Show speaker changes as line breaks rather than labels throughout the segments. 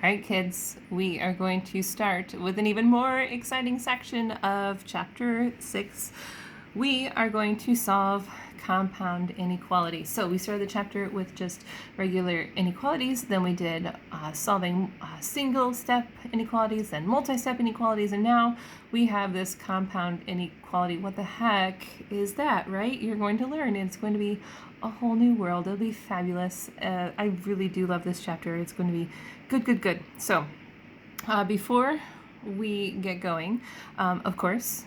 All right, kids, we are going to start with an even more exciting section of Chapter 6. We are going to solve compound inequality. So we started the chapter with just regular inequalities, then we did solving single-step inequalities, then multi-step inequalities, and now we have this compound inequality. What the heck is that, right? You're going to learn. It's going to be a whole new world. It'll be fabulous. I really do love this chapter. It's going to be good. So before we get going, of course,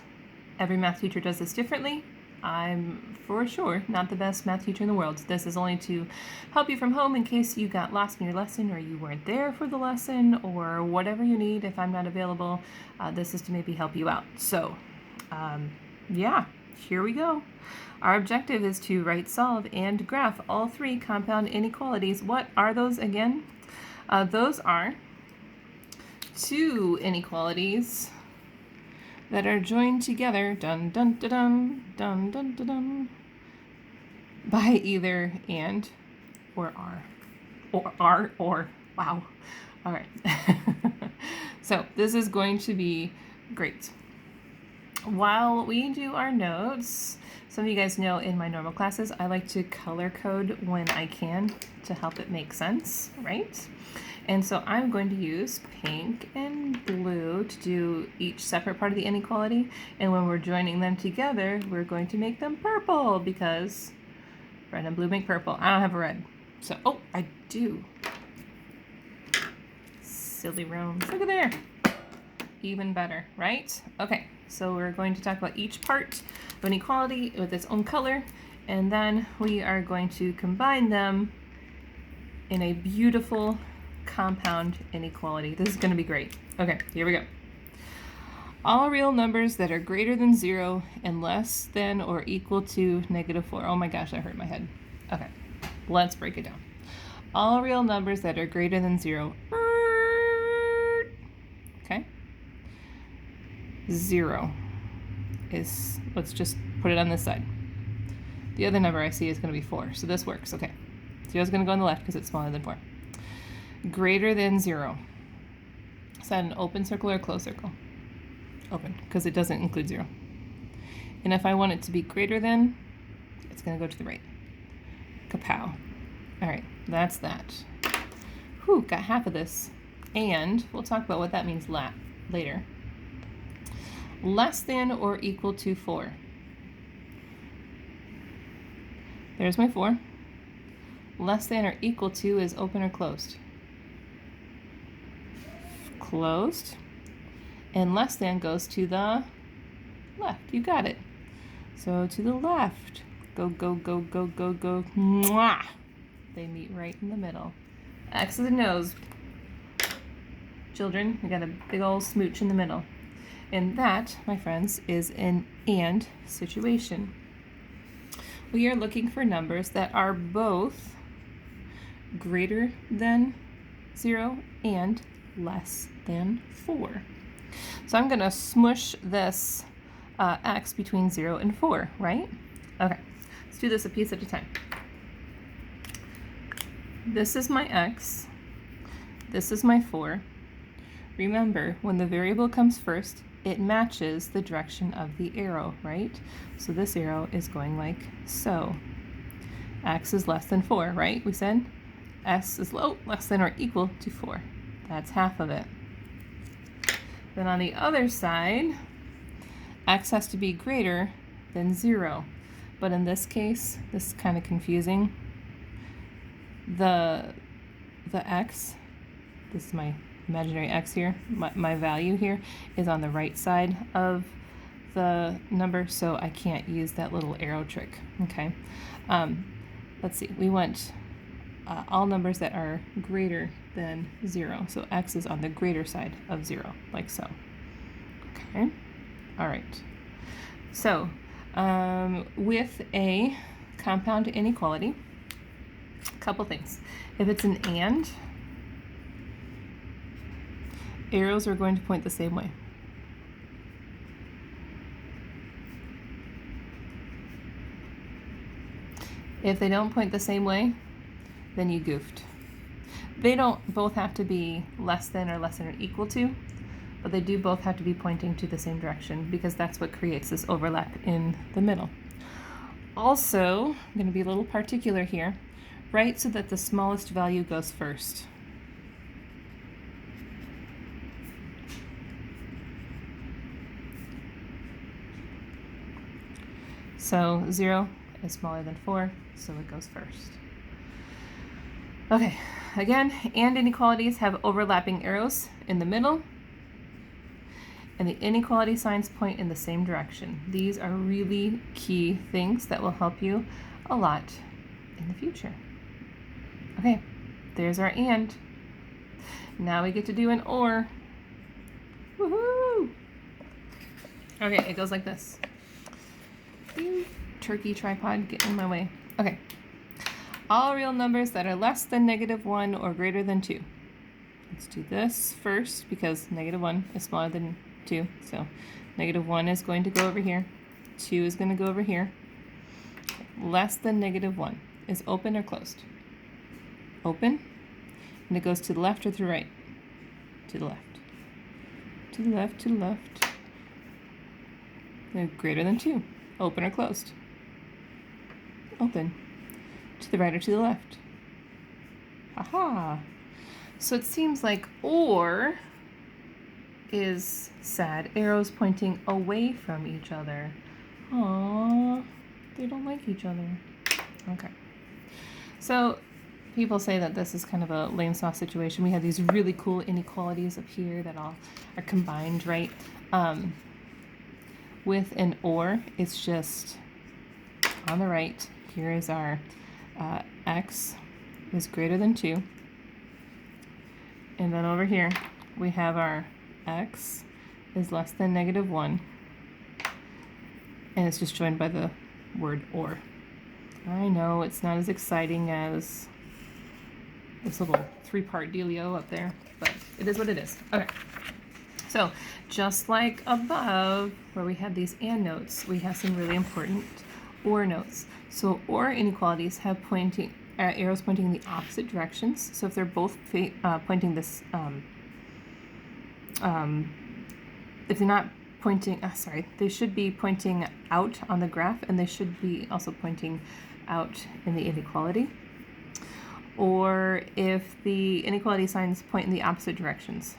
every math teacher does this differently. I'm for sure not the best math teacher in the world. This is only to help you from home in case you got lost in your lesson or you weren't there for the lesson or whatever you need. If I'm not available, this is to maybe help you out. So yeah, here we go. Our objective is to write, solve, and graph all three compound inequalities. What are those again? Those are two inequalities that are joined together, by either and or are. Or. Wow. All right. So this is going to be great. While we do our notes, some of you guys know in my normal classes, I like to color code when I can to help it make sense, right? And so I'm going to use pink and blue to do each separate part of the inequality. And when we're joining them together, we're going to make them purple because red and blue make purple. I don't have a red. So, oh, I do. Silly Romes. Look at there. Even better, right? Okay, so we're going to talk about each part of an inequality with its own color, and then we are going to combine them in a beautiful compound inequality. This is going to be great. Okay, here we go. All real numbers that are greater than 0 and less than or equal to -4. Oh my gosh, that hurt my head. Okay, let's break it down. All real numbers that are greater than 0. Okay. 0 is, let's just put it on this side. The other number I see is going to be 4, so this works. Okay, 0 is going to go on the left because it's smaller than 4. Greater than 0. Is that an open circle or a closed circle? Open, because it doesn't include 0. And if I want it to be greater than, it's going to go to the right. Kapow. All right, that's that. Whew, got half of this. And we'll talk about what that means later. Less than or equal to 4. There's my 4. Less than or equal to is open or closed? Closed. And less than goes to the left. You got it. So to the left. Go. Mwah! They meet right in the middle. X is the nose. Children, we got a big old smooch in the middle. And that, my friends, is an and situation. We are looking for numbers that are both greater than 0 and less than 4. So I'm going to smush this x between 0 and 4, right? Okay, let's do this a piece at a time. This is my x. This is my 4. Remember, when the variable comes first, it matches the direction of the arrow, right? So this arrow is going like so. X is less than 4, right? We said s is less than or equal to 4. That's half of it. Then on the other side, x has to be greater than 0. But in this case, this is kind of confusing. The x, this is my imaginary x here, my value here is on the right side of the number, so I can't use that little arrow trick, okay? Let's see, we want all numbers that are greater than 0, so x is on the greater side of 0, like so. Okay, all right. So with a compound inequality, a couple things. If it's an and, arrows are going to point the same way. If they don't point the same way, then you goofed. They don't both have to be less than or equal to, but they do both have to be pointing to the same direction because that's what creates this overlap in the middle. Also, I'm going to be a little particular here. Write so that the smallest value goes first. So 0 is smaller than 4, so it goes first. Okay, again, and inequalities have overlapping arrows in the middle, and the inequality signs point in the same direction. These are really key things that will help you a lot in the future. Okay, there's our and. Now we get to do an or. Woohoo! Okay, it goes like this. You turkey tripod, get in my way. Okay. All real numbers that are less than -1 or greater than 2. Let's do this first because -1 is smaller than 2. So -1 is going to go over here. 2 is going to go over here. Less than -1 is open or closed? Open. And it goes to the left or to the right? To the left. To the left, to the left. And greater than 2. Open or closed? Open. To the right or to the left? Aha! So it seems like or is sad. Arrows pointing away from each other. Aww, they don't like each other. Okay. So people say that this is kind of a lame sauce situation. We have these really cool inequalities up here that all are combined, right? With an or, it's just on the right. Here is our x is greater than 2. And then over here, we have our x is less than -1. And it's just joined by the word or. I know it's not as exciting as this little 3-part dealio up there, but it is what it is. Okay. So just like above, where we had these and notes, we have some really important or notes. So or inequalities have arrows pointing in the opposite directions. So if they're both pointing this, if they're not pointing, they should be pointing out on the graph, and they should be also pointing out in the inequality. Or if the inequality signs point in the opposite directions.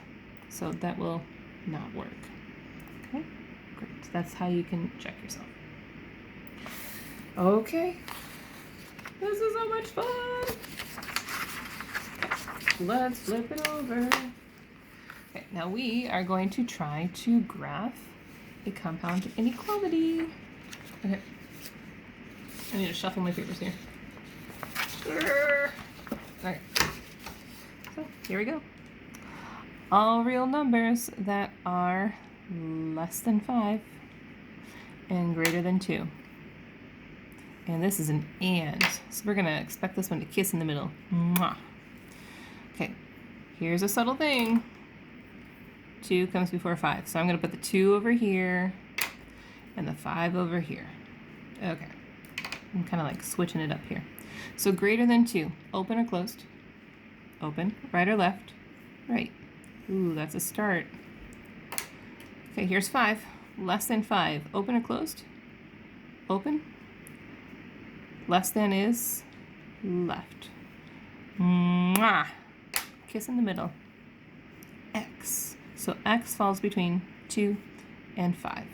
So that will not work. Okay, great. That's how you can check yourself. Okay, this is so much fun. Let's flip it over. Okay, now we are going to try to graph a compound inequality. Okay, I need to shuffle my papers here. Okay, so here we go. All real numbers that are less than 5 and greater than 2. And this is an and, so we're going to expect this one to kiss in the middle. Mwah. Okay, here's a subtle thing. 2 comes before 5, so I'm going to put the 2 over here and the 5 over here. Okay, I'm kind of like switching it up here. So greater than 2, open or closed? Open. Right or left? Right. Ooh, that's a start. Okay, here's 5. Less than 5, open or closed? Open. Less than is left. Mwah! Kiss in the middle. X. So X falls between 2 and 5.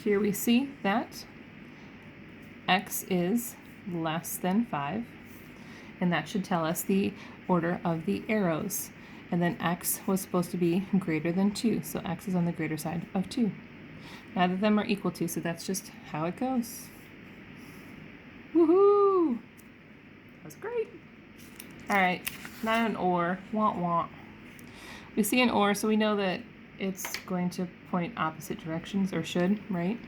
Here we see that X is less than 5, and that should tell us the order of the arrows. And then X was supposed to be greater than 2, so X is on the greater side of 2. Neither of them are equal to, so that's just how it goes. Woohoo! That was great. All right, not an or. Wah wah. We see an or, so we know that it's going to point opposite directions, or should, right?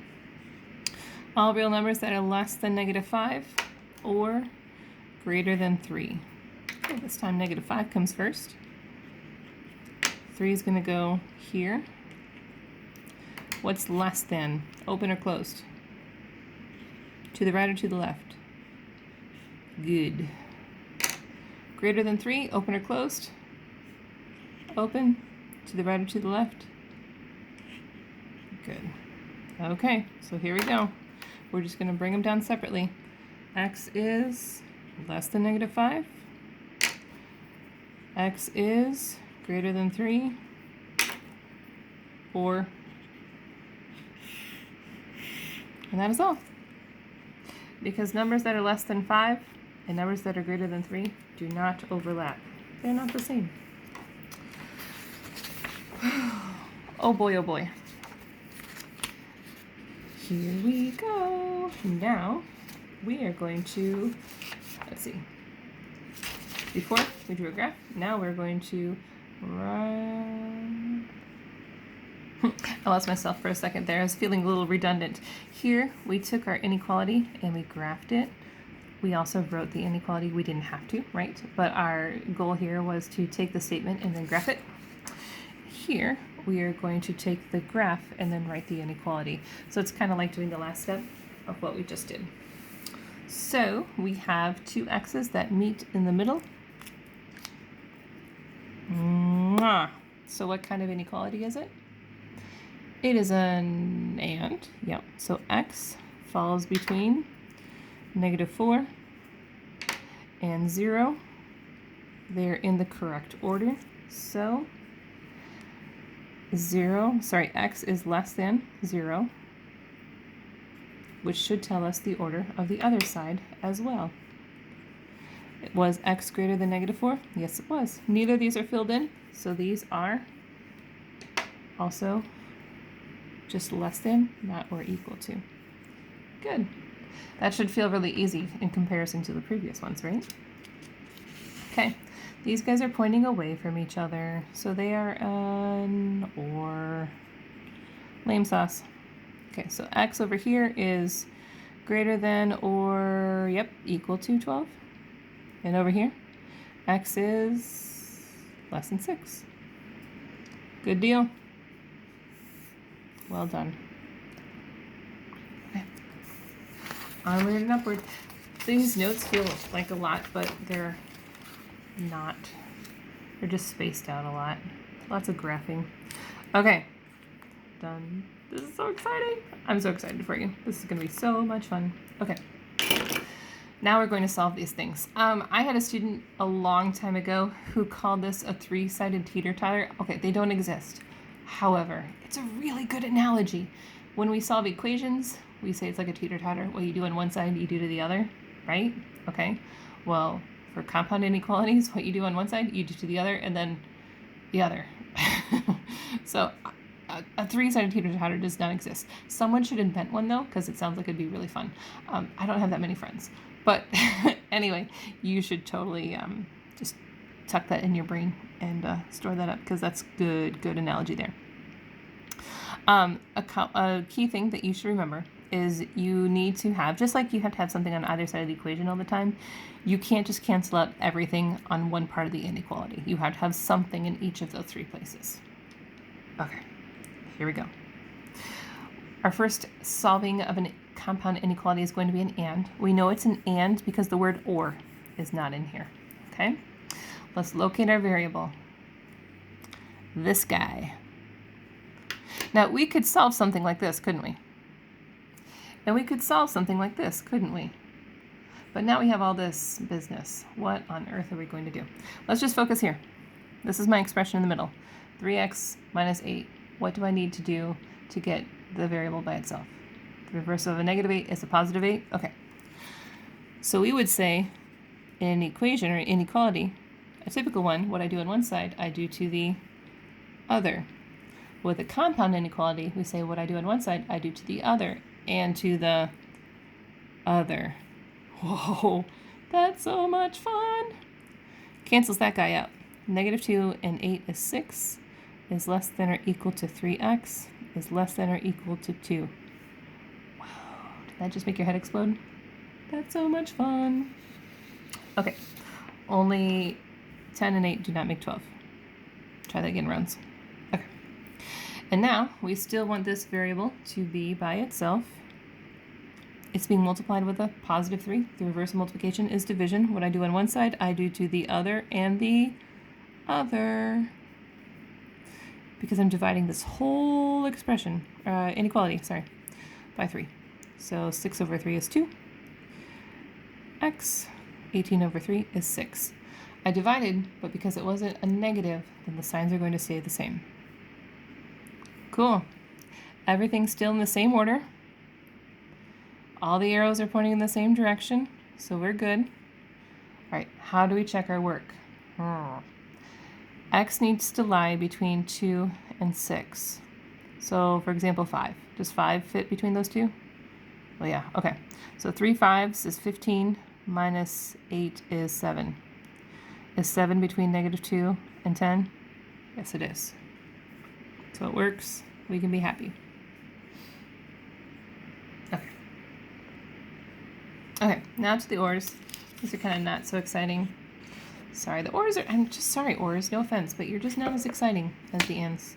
All real numbers that are less than -5 or greater than 3. Okay, this time -5 comes first. 3 is going to go here. What's less than? Open or closed? To the right or to the left? Good. Greater than 3, open or closed? Open. To the right or to the left? Good. Okay, so here we go. We're just going to bring them down separately. X is less than -5. X is greater than 3. 4. And that is all. Because numbers that are less than 5 and numbers that are greater than 3 do not overlap. They're not the same. Oh boy, oh boy. Here we go. Now we are going to, let's see. Before we drew a graph, now we're going to run. I lost myself for a second there. I was feeling a little redundant. Here we took our inequality and we graphed it. We also wrote the inequality. We didn't have to, right? But our goal here was to take the statement and then graph it. Here we are going to take the graph and then write the inequality. So it's kind of like doing the last step of what we just did. So we have two x's that meet in the middle. So what kind of inequality is it? It is an and. Yep. So x falls between -4 and 0. They're in the correct order. So x is less than 0, which should tell us the order of the other side as well. Was x greater than -4? Yes, it was. Neither of these are filled in, so these are also just less than, not or equal to. Good. That should feel really easy in comparison to the previous ones, right? Okay. These guys are pointing away from each other, so they are an or. Lame sauce. Okay, so x over here is greater than or, yep, equal to 12. And over here, x is less than 6. Good deal. Well done. Okay. Onward and upward. These notes feel like a lot, but they're not. They're just spaced out a lot. Lots of graphing. Okay. Done. This is so exciting. I'm so excited for you. This is going to be so much fun. Okay. Now we're going to solve these things. I had a student a long time ago who called this a three-sided teeter-totter. Okay, they don't exist. However, it's a really good analogy. When we solve equations, we say it's like a teeter-totter. What you do on one side, you do to the other, right? Okay. Well, for compound inequalities, what you do on one side, you do to the other, and then the other. So a three-sided teeter-totter does not exist. Someone should invent one, though, because it sounds like it'd be really fun. I don't have that many friends. But anyway, you should totally just tuck that in your brain and store that up, because that's good analogy there. A key thing that you should remember is you need to have, just like you have to have something on either side of the equation all the time, you can't just cancel out everything on one part of the inequality. You have to have something in each of those three places. Okay, here we go. Our first solving of a compound inequality is going to be an and. We know it's an and because the word or is not in here. Okay, let's locate our variable. This guy. Now we could solve something like this, couldn't we? And we could solve something like this, couldn't we? But now we have all this business. What on earth are we going to do? Let's just focus here. This is my expression in the middle. 3x minus 8. What do I need to do to get the variable by itself? The reverse of a -8 is a +8. Okay. So we would say in an equation or inequality, a typical one, what I do on one side, I do to the other. With a compound inequality, we say what I do on one side, I do to the other, and to the other. Whoa, that's so much fun. Cancels that guy out. -2 and 8 is 6, is less than or equal to 3x, is less than or equal to 2. Wow, did that just make your head explode? That's so much fun. Okay, only 10 and 8 do not make 12. Try that again, rounds. Okay. And now we still want this variable to be by itself. It's being multiplied with a positive 3. The reverse of multiplication is division. What I do on one side, I do to the other and the other. Because I'm dividing this whole expression, inequality, by 3. So 6 over 3 is 2. X, 18 over 3 is 6. I divided, but because it wasn't a negative, then the signs are going to stay the same. Cool. Everything's still in the same order. All the arrows are pointing in the same direction, so we're good. All right, how do we check our work? X needs to lie between 2 and 6. So, for example, 5. Does 5 fit between those two? Well, yeah, okay. So 3 5s is 15, minus 8 is 7. Is 7 between negative 2 and 10? Yes, it is. So it works. We can be happy. Okay. Okay, now to the ors. These are kind of not so exciting. Sorry, the ors are, I'm just sorry, ors, no offense, but you're just not as exciting as the ands.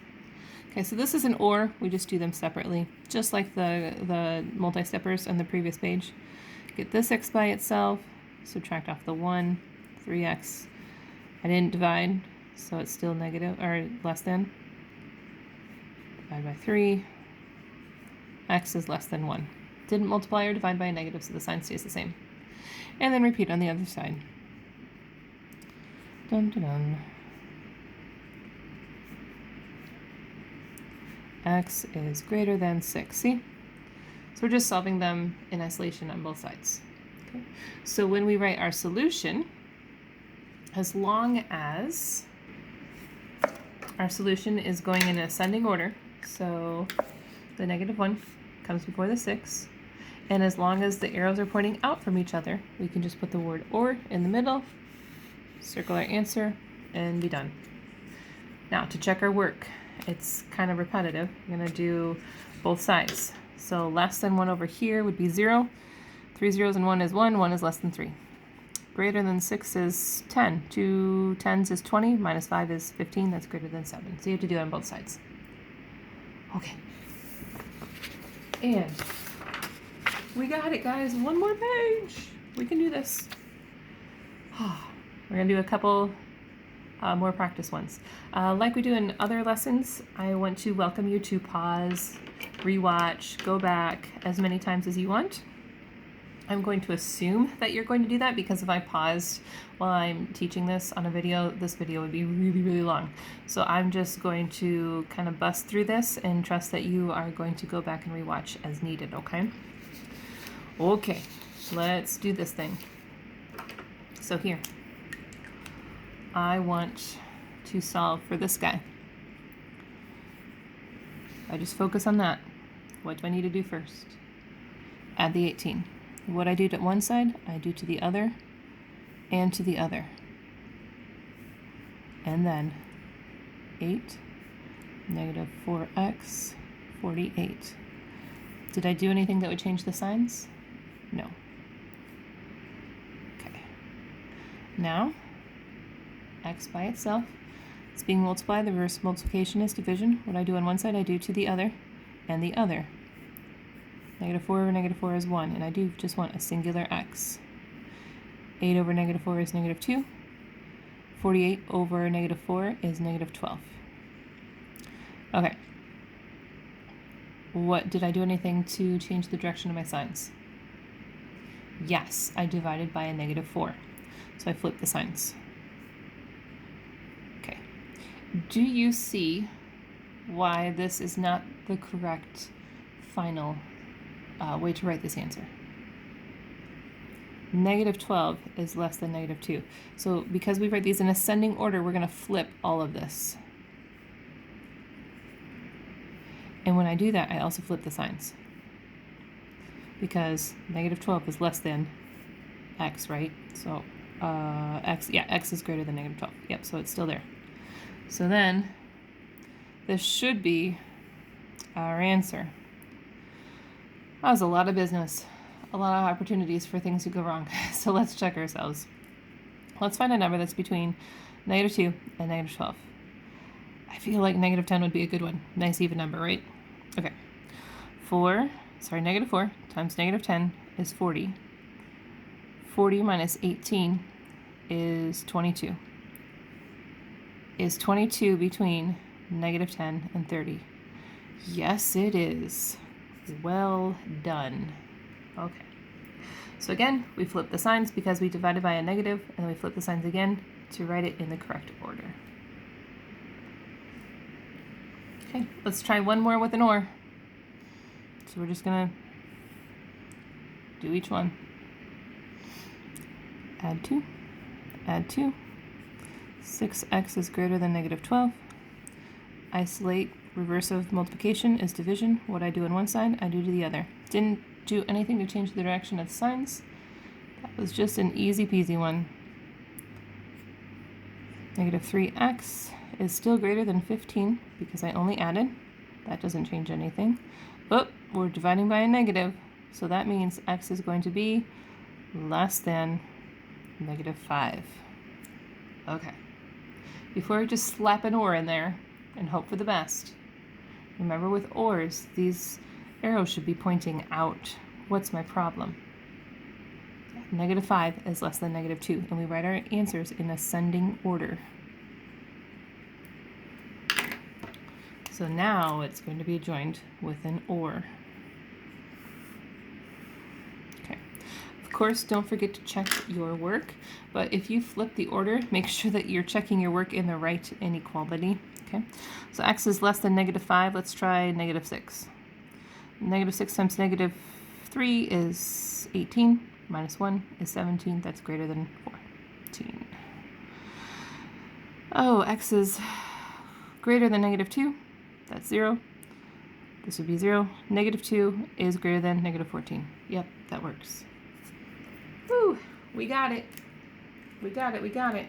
Okay, so this is an or. We just do them separately, just like the multi-steppers on the previous page. Get this x by itself, subtract off the 1, 3x. I didn't divide, so it's still negative, or less than. Divide by 3. X is less than 1. Didn't multiply or divide by a negative, so the sign stays the same. And then repeat on the other side. Dun, dun, dun. X is greater than 6. See? So we're just solving them in isolation on both sides. Okay. So when we write our solution, as long as our solution is going in ascending order, so the negative 1 comes before the 6, and as long as the arrows are pointing out from each other, we can just put the word or in the middle, circle our answer, and be done. Now to check our work, it's kind of repetitive. I'm going to do both sides. So less than 1 over here would be 0. 3 zeros and 1 is 1. 1 is less than 3. Greater than 6 is 10. 2 tens is 20. Minus 5 is 15. That's greater than 7. So you have to do it on both sides. Okay. And we got it, guys. One more page. We can do this. We're going to do a couple more practice ones. Like we do in other lessons, I want to welcome you to pause, rewatch, go back as many times as you want. I'm going to assume that you're going to do that because if I paused while I'm teaching this on a video, this video would be really, really long. So I'm just going to kind of bust through this and trust that you are going to go back and rewatch as needed, okay? Okay, let's do this thing. So here, I want to solve for this guy. I just focus on that. What do I need to do first? Add the 18. What I do to one side, I do to the other, and to the other. And then 8, negative 4x, 48. Did I do anything that would change the signs? No. Okay. Now, x by itself. It's being multiplied. The reverse multiplication is division. What I do on one side, I do to the other, and the other. Negative 4 over negative 4 is 1, and I do just want a singular x. 8 over negative 4 is negative 2. 48 over negative 4 is negative 12. Okay. What, did I do anything to change the direction of my signs? Yes, I divided by a negative 4. So I flipped the signs. Okay. Do you see why this is not the correct final way to write this answer? Negative 12 is less than negative 2. So because we write these in ascending order, we're going to flip all of this. And when I do that, I also flip the signs. Because negative 12 is less than x, right? So x is greater than negative 12. Yep, so it's still there. So then, this should be our answer. That was a lot of business. A lot of opportunities for things to go wrong. So let's check ourselves. Let's find a number that's between negative 2 and negative 12. I feel like negative 10 would be a good one. Nice even number, right? Okay. Negative 4 times negative 10 is 40. 40 minus 18 is 22. Is 22 between -10 and 30? Yes, it is. Well done. Okay. So again, we flip the signs because we divided by a negative, and then we flip the signs again to write it in the correct order. Okay, let's try one more with an or. So we're just gonna do each one. Add 2, add 2. 6x is greater than -12. Isolate reversive multiplication is division. What I do on one side, I do to the other. Didn't do anything to change the direction of the signs. That was just an easy peasy one. -3x is still greater than 15 because I only added. That doesn't change anything. But we're dividing by a negative, so that means x is going to be less than -5. Okay. Before we just slap an or in there and hope for the best, remember with ors, these arrows should be pointing out. What's my problem? -5 is less than -2, and we write our answers in ascending order. So now it's going to be joined with an or. Okay. Of course, don't forget to check your work, but if you flip the order, make sure that you're checking your work in the right inequality. Okay. So x is less than -5. Let's try -6. -6 times -3 is 18. Minus 1 is 17. That's greater than 14. Oh, x is greater than -2. That's 0. This would be 0. -2 is greater than -14. Yep, that works. Woo! We got it. We got it. We got it.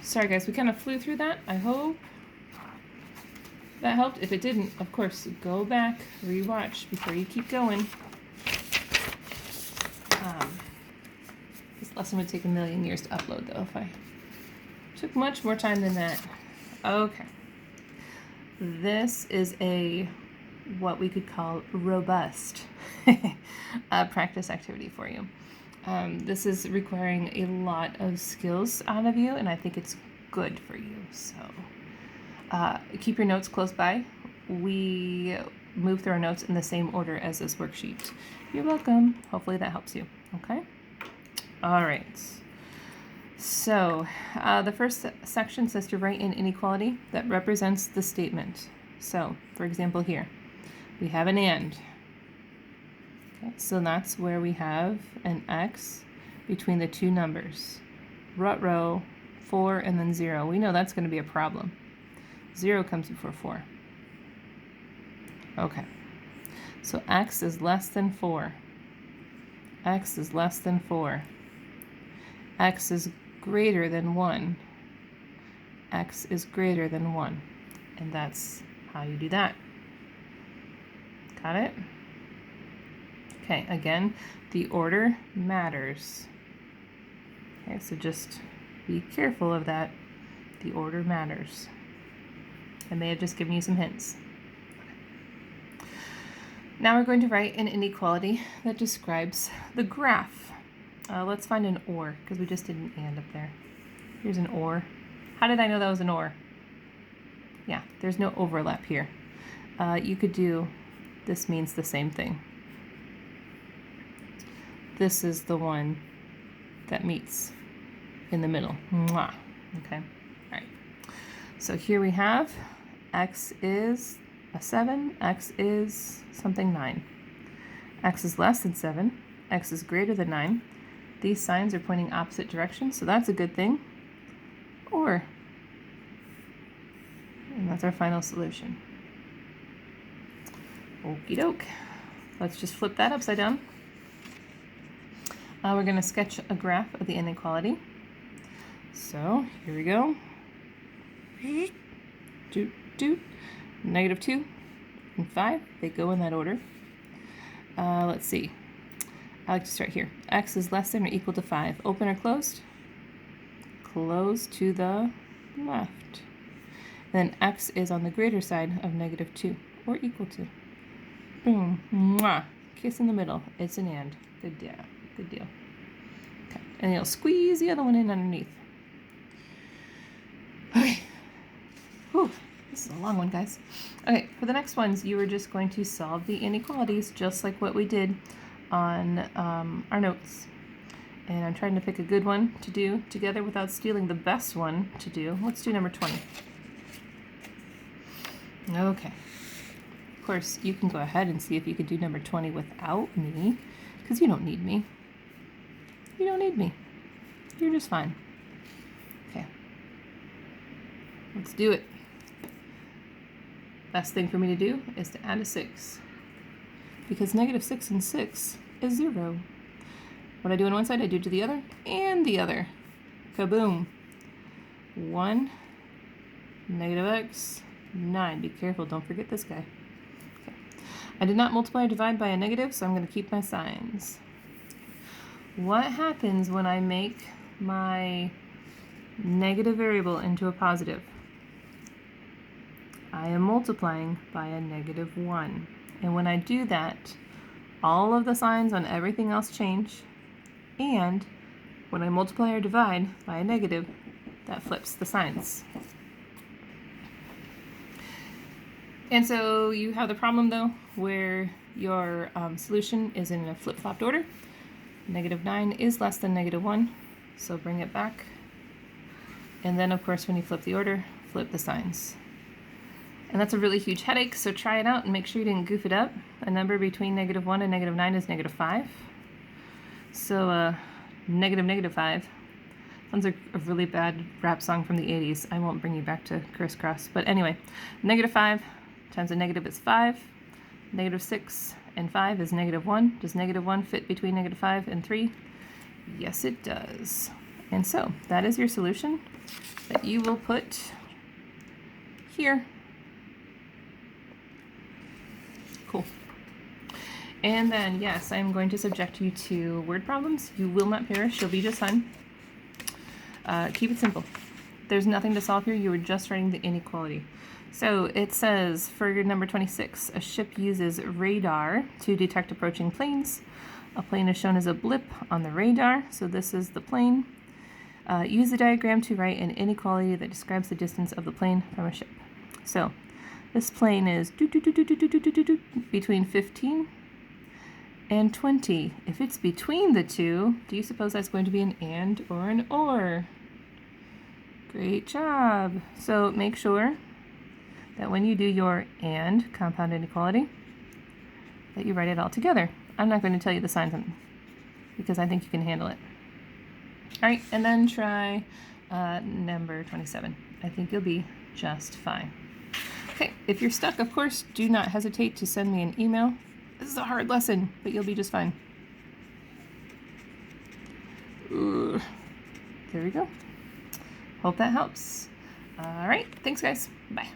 Sorry, guys. We kind of flew through that. I hope that helped. If it didn't, of course, go back, rewatch before you keep going. This lesson would take a million years to upload, though, if I took much more time than that. Okay. This is what we could call robust practice activity for you. This is requiring a lot of skills out of you, and I think it's good for you. So keep your notes close by. We move through our notes in the same order as this worksheet. You're welcome. Hopefully that helps you. Okay? All right. So the first section says to write an inequality that represents the statement. So, for example, here we have an and. Okay, so that's where we have an x between the two numbers. Row, 4, and then 0. We know that's going to be a problem. 0 comes before 4. Okay. So x is less than 4. X is less than 4. X is greater than 1. X is greater than 1. And that's how you do that. Got it? Okay, again, the order matters. Okay, so just be careful of that. The order matters. I may have just given you some hints. Now we're going to write an inequality that describes the graph. Let's find an or, because we just did an and up there. Here's an or. How did I know that was an or? Yeah, there's no overlap here. You could do, this means the same thing. This is the one that meets in the middle. Mwah. Okay, all right. So here we have x is a 7, x is something 9. X is less than 7, x is greater than 9. These signs are pointing opposite directions, so that's a good thing. Or, and that's our final solution. Okie doke. Let's just flip that upside down. We're going to sketch a graph of the inequality. So here we go. Doot, doot. -2 and 5, they go in that order. Let's see. I like to start here. X is less than or equal to 5. Open or closed? Closed to the left. Then x is on the greater side of -2 or equal to. Boom. Mwah. kiss in the middle. It's an and. Good deal. Good deal. Okay. And you'll squeeze the other one in underneath. Okay. Whew. This is a long one, guys. Okay, for the next ones, you are just going to solve the inequalities just like what we did on our notes. And I'm trying to pick a good one to do together without stealing the best one to do. Let's do number 20. Okay. Of course, you can go ahead and see if you could do number 20 without me, because you don't need me. You don't need me. You're just fine. Okay. Let's do it. Best thing for me to do is to add a 6, because negative 6 and 6 is 0. What I do on one side, I do to the other, and the other. Kaboom. 1, negative x, 9. Be careful, don't forget this guy. Okay. I did not multiply or divide by a negative, so I'm going to keep my signs. What happens when I make my negative variable into a positive? I am multiplying by a negative 1. And when I do that, all of the signs on everything else change. And when I multiply or divide by a negative, that flips the signs. And so you have the problem, though, where your solution is in a flip-flopped order. Negative 9 is less than negative 1, so bring it back. And then, of course, when you flip the order, flip the signs. And that's a really huge headache, so try it out and make sure you didn't goof it up. A number between negative 1 and negative 9 is negative 5. So negative 5. Sounds like a really bad rap song from the 80s. I won't bring you back to crisscross. But anyway, negative 5 times a negative is 5. Negative 6 and 5 is negative 1. Does negative 1 fit between negative 5 and 3? Yes, it does. And so that is your solution that you will put here. Cool. And then, yes, I'm going to subject you to word problems. You will not perish. You'll be just fine. Keep it simple. There's nothing to solve here. You were just writing the inequality. So it says for number 26, a ship uses radar to detect approaching planes. A plane is shown as a blip on the radar. So this is the plane. Use the diagram to write an inequality that describes the distance of the plane from a ship. So this plane is between 15 and 20. If it's between the two, do you suppose that's going to be an and or an or? Great job. So make sure that when you do your and compound inequality, that you write it all together. I'm not going to tell you the signs because I think you can handle it. All right, and then try number 27. I think you'll be just fine. Okay, if you're stuck, of course, do not hesitate to send me an email. This is a hard lesson, but you'll be just fine. Ooh. There we go. Hope that helps. All right, thanks, guys. Bye.